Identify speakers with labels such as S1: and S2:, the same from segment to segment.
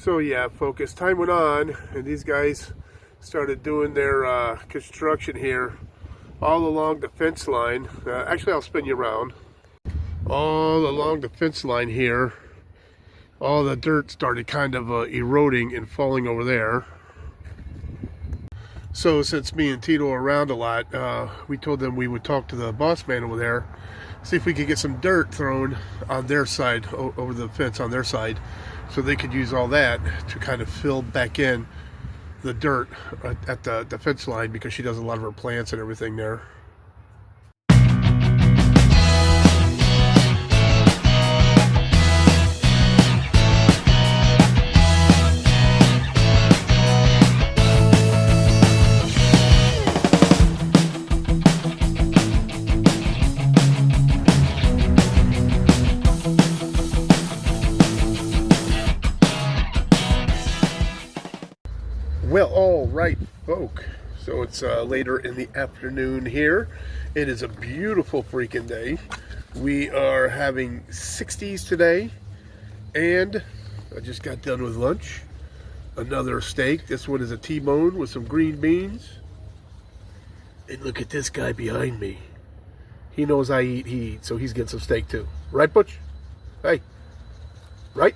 S1: So yeah, folks, time went on and these guys started doing their construction here all along the fence line. Actually, I'll spin you around. All along the fence line here, all the dirt started kind of eroding and falling over there. So since me and Tito are around a lot, we told them we would talk to the boss man over there, see if we could get some dirt thrown on their side, over the fence on their side, so they could use all that to kind of fill back in the dirt at the fence line, because she does a lot of her plants and everything there. Well, all right, folk. So it's later in the afternoon here. It is a beautiful freaking day. We are having 60s today, and I just got done with lunch. Another steak. This one is a T-bone with some green beans. And look at this guy behind me. He knows I eat, he eats, so he's getting some steak too. Right, Butch? Hey. Right?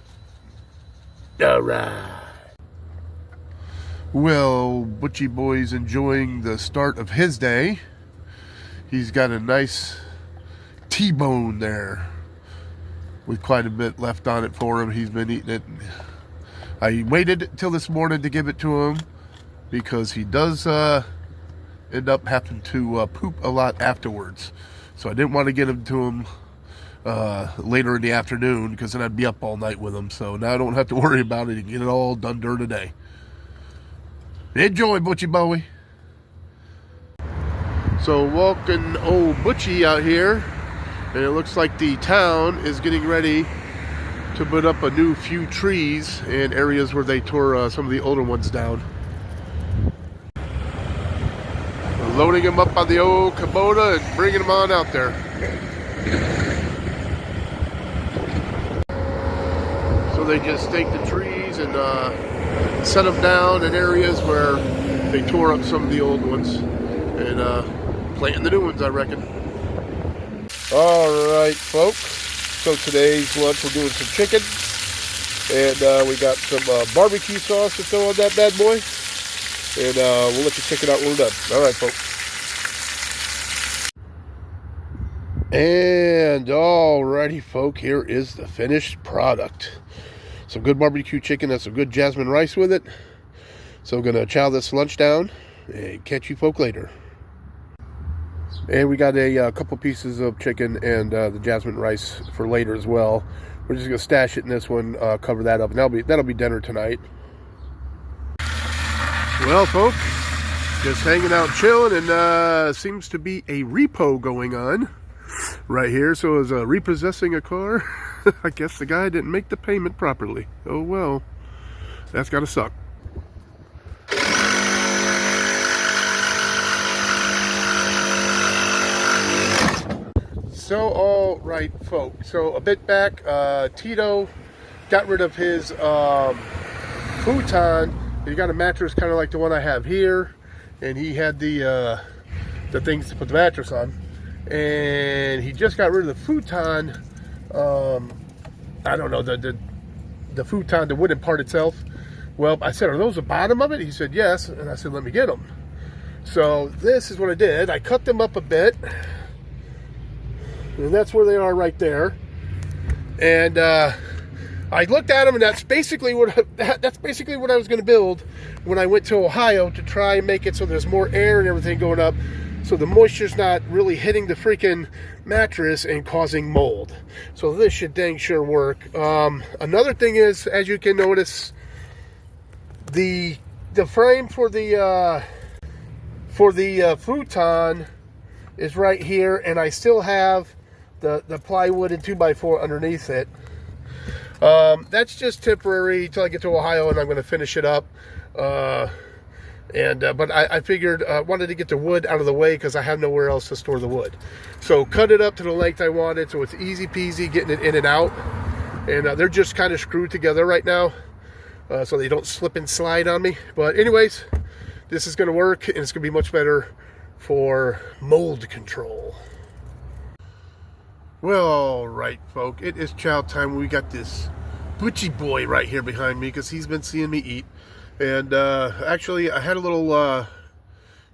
S1: All right. Well, Butchie Boy's enjoying the start of his day. He's got a nice T-bone there with quite a bit left on it for him. He's been eating it. I waited till this morning to give it to him because he does end up having to poop a lot afterwards. So I didn't want to get him to him later in the afternoon, because then I'd be up all night with him. So now I don't have to worry about it and get it all done during the day. Enjoy, Butchie Bowie. So walking old Butchie out here, and it looks like the town is getting ready to put up a new few trees in areas where they tore some of the older ones down. We're loading them up on the old Kubota and bringing them on out there. So they just take the trees and set them down in areas where they tore up some of the old ones and planting the new ones, I reckon. All right, folks. So today's lunch, we're doing some chicken, and we got some barbecue sauce to throw on that bad boy, and we'll let you check it out when we're done. All right, folks. And alrighty, folk, here is the finished product. Some good barbecue chicken and some good jasmine rice with it. So I'm going to chow this lunch down and catch you folk later. And we got a couple pieces of chicken and the jasmine rice for later as well. We're just going to stash it in this one, cover that up, and that'll be dinner tonight. Well, folks, just hanging out chilling, and seems to be a repo going on right here. So is repossessing a car. I guess the guy didn't make the payment properly. Oh well, that's gotta suck. So all right, folks. So a bit back, Tito got rid of his futon. He got a mattress kind of like the one I have here, and he had the things to put the mattress on. And he just got rid of the futon. I don't know, the futon, the wooden part itself. Well, I said, are those the bottom of it? He said, yes. And I said, let me get them. So this is what I did. I cut them up a bit. And that's where they are right there. And I looked at them, and that's basically what I was going to build when I went to Ohio to try and make it so there's more air and everything going up, so the moisture's not really hitting the freaking mattress and causing mold. So this should dang sure work. Another thing is, as you can notice, the frame for the futon is right here, and I still have the plywood and 2x4 underneath it. That's just temporary till I get to Ohio, and I'm going to finish it up. But I figured, wanted to get the wood out of the way because I have nowhere else to store the wood. So cut it up to the length I wanted, so it's easy peasy getting it in and out. And they're just kind of screwed together right now. so they don't slip and slide on me. But anyways, this is going to work, and it's going to be much better for mold control. Well, all right, folk, it is chow time. We got this butchie boy right here behind me because he's been seeing me eat. And actually, I had a little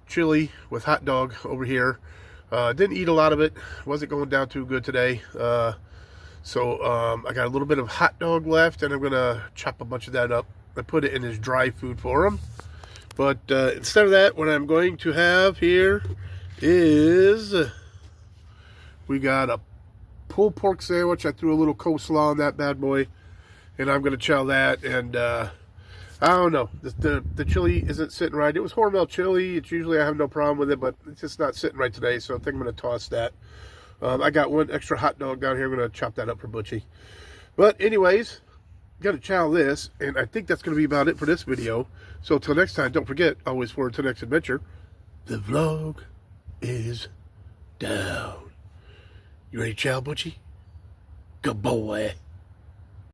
S1: chili with hot dog over here. Didn't eat a lot of it. Wasn't going down too good today. So I got a little bit of hot dog left, and I'm going to chop a bunch of that up and put it in his dry food for him. But instead of that, what I'm going to have here is we got a pulled pork sandwich. I threw a little coleslaw on that bad boy, and I'm going to chow that. And I don't know, the chili isn't sitting right. It was Hormel chili. It's usually I have no problem with it, but it's just not sitting right today, so I think I'm going to toss that. I got one extra hot dog down here. I'm going to chop that up for Butchie. But anyways, got to chow this, and I think that's going to be about it for this video. So until next time, don't forget, always forward to the next adventure. The vlog is down. You ready to chow, Butchie? Good boy.